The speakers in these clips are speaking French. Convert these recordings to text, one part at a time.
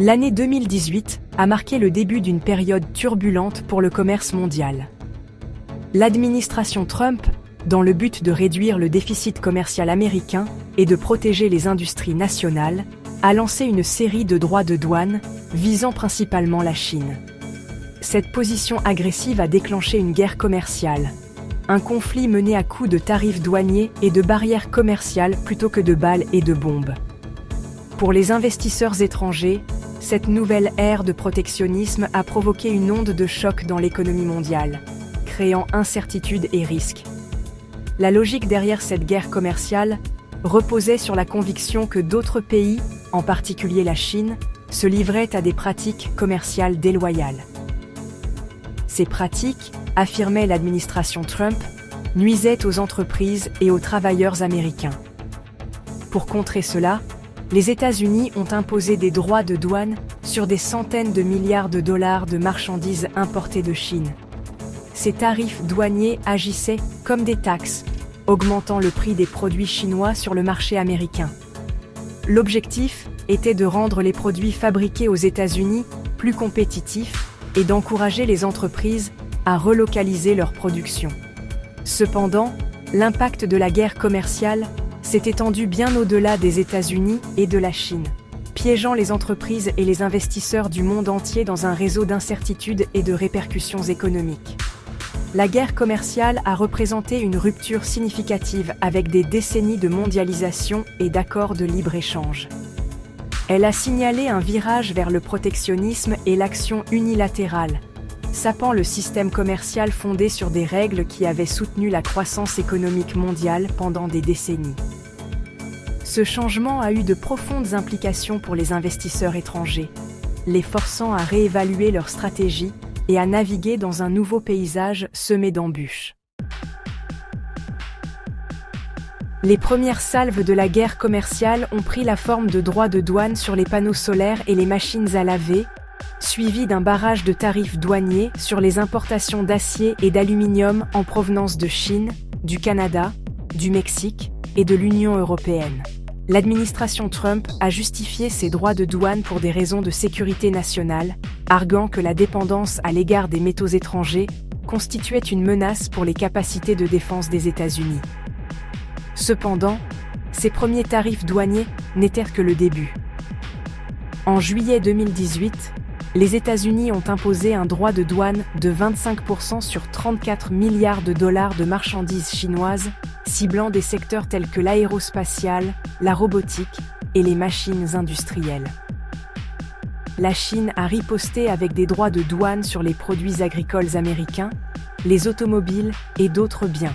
L'année 2018 a marqué le début d'une période turbulente pour le commerce mondial. L'administration Trump, dans le but de réduire le déficit commercial américain et de protéger les industries nationales, a lancé une série de droits de douane visant principalement la Chine. Cette position agressive a déclenché une guerre commerciale, un conflit mené à coups de tarifs douaniers et de barrières commerciales plutôt que de balles et de bombes. Pour les investisseurs étrangers, cette nouvelle ère de protectionnisme a provoqué une onde de choc dans l'économie mondiale, créant incertitude et risques. La logique derrière cette guerre commerciale reposait sur la conviction que d'autres pays, en particulier la Chine, se livraient à des pratiques commerciales déloyales. Ces pratiques, affirmait l'administration Trump, nuisaient aux entreprises et aux travailleurs américains. Pour contrer cela, les États-Unis ont imposé des droits de douane sur des centaines de milliards de dollars de marchandises importées de Chine. Ces tarifs douaniers agissaient comme des taxes, augmentant le prix des produits chinois sur le marché américain. L'objectif était de rendre les produits fabriqués aux États-Unis plus compétitifs et d'encourager les entreprises à relocaliser leur production. Cependant, l'impact de la guerre commerciale s'est étendu bien au-delà des États-Unis et de la Chine, piégeant les entreprises et les investisseurs du monde entier dans un réseau d'incertitudes et de répercussions économiques. La guerre commerciale a représenté une rupture significative avec des décennies de mondialisation et d'accords de libre-échange. Elle a signalé un virage vers le protectionnisme et l'action unilatérale, sapant le système commercial fondé sur des règles qui avaient soutenu la croissance économique mondiale pendant des décennies. Ce changement a eu de profondes implications pour les investisseurs étrangers, les forçant à réévaluer leur stratégie et à naviguer dans un nouveau paysage semé d'embûches. Les premières salves de la guerre commerciale ont pris la forme de droits de douane sur les panneaux solaires et les machines à laver, suivi d'un barrage de tarifs douaniers sur les importations d'acier et d'aluminium en provenance de Chine, du Canada, du Mexique et de l'Union européenne. L'administration Trump a justifié ces droits de douane pour des raisons de sécurité nationale, arguant que la dépendance à l'égard des métaux étrangers constituait une menace pour les capacités de défense des États-Unis. Cependant, ces premiers tarifs douaniers n'étaient que le début. En juillet 2018, les États-Unis ont imposé un droit de douane de 25% sur 34 milliards de dollars de marchandises chinoises, ciblant des secteurs tels que l'aérospatiale, la robotique et les machines industrielles. La Chine a riposté avec des droits de douane sur les produits agricoles américains, les automobiles et d'autres biens.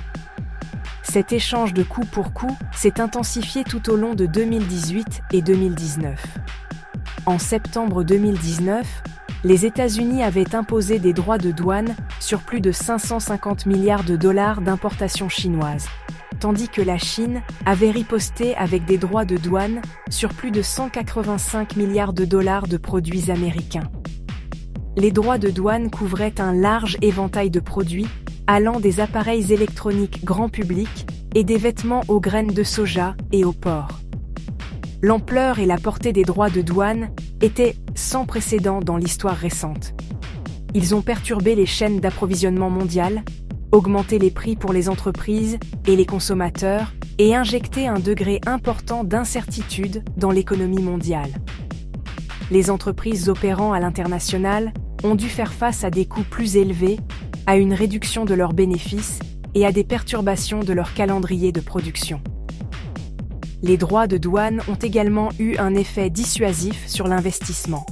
Cet échange de coup pour coup s'est intensifié tout au long de 2018 et 2019. En septembre 2019, les États-Unis avaient imposé des droits de douane sur plus de 550 milliards de dollars d'importations chinoises, tandis que la Chine avait riposté avec des droits de douane sur plus de 185 milliards de dollars de produits américains. Les droits de douane couvraient un large éventail de produits, allant des appareils électroniques grand public et des vêtements aux graines de soja et au porc. L'ampleur et la portée des droits de douane étaient sans précédent dans l'histoire récente. Ils ont perturbé les chaînes d'approvisionnement mondiales, augmenté les prix pour les entreprises et les consommateurs et injecté un degré important d'incertitude dans l'économie mondiale. Les entreprises opérant à l'international ont dû faire face à des coûts plus élevés, à une réduction de leurs bénéfices et à des perturbations de leur calendrier de production. Les droits de douane ont également eu un effet dissuasif sur l'investissement.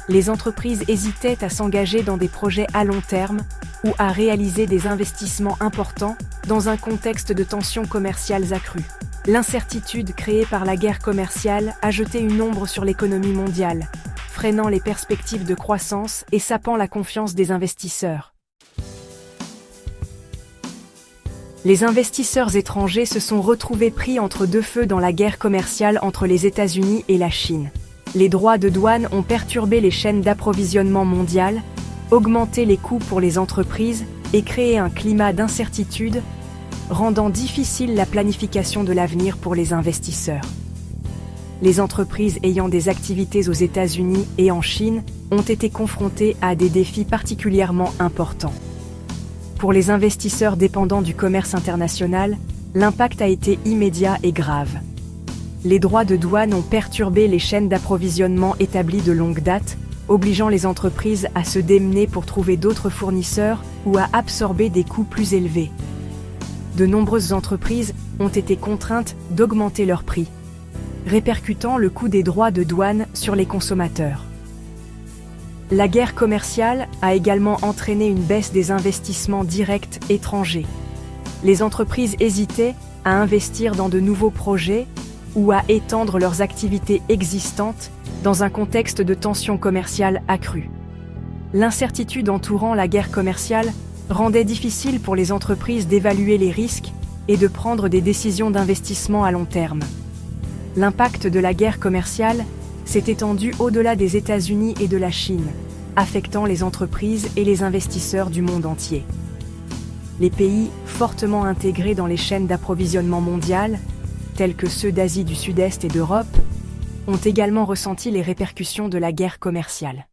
Les entreprises hésitaient à s'engager dans des projets à long terme ou à réaliser des investissements importants dans un contexte de tensions commerciales accrues. L'incertitude créée par la guerre commerciale a jeté une ombre sur l'économie mondiale, freinant les perspectives de croissance et sapant la confiance des investisseurs. Les investisseurs étrangers se sont retrouvés pris entre deux feux dans la guerre commerciale entre les États-Unis et la Chine. Les droits de douane ont perturbé les chaînes d'approvisionnement mondiales, augmenté les coûts pour les entreprises et créé un climat d'incertitude, rendant difficile la planification de l'avenir pour les investisseurs. les entreprises ayant des activités aux États-Unis et en Chine ont été confrontées à des défis particulièrement importants. Pour les investisseurs dépendants du commerce international, l'impact a été immédiat et grave. Les droits de douane ont perturbé les chaînes d'approvisionnement établies de longue date, obligeant les entreprises à se démener pour trouver d'autres fournisseurs ou à absorber des coûts plus élevés. De nombreuses entreprises ont été contraintes d'augmenter leurs prix, répercutant le coût des droits de douane sur les consommateurs. La guerre commerciale a également entraîné une baisse des investissements directs étrangers. Les entreprises hésitaient à investir dans de nouveaux projets ou à étendre leurs activités existantes dans un contexte de tensions commerciales accrues. L'incertitude entourant la guerre commerciale rendait difficile pour les entreprises d'évaluer les risques et de prendre des décisions d'investissement à long terme. L'impact de la guerre commerciale s'est étendu au-delà des États-Unis et de la Chine, affectant les entreprises et les investisseurs du monde entier. Les pays fortement intégrés dans les chaînes d'approvisionnement mondiales, tels que ceux d'Asie du Sud-Est et d'Europe, ont également ressenti les répercussions de la guerre commerciale.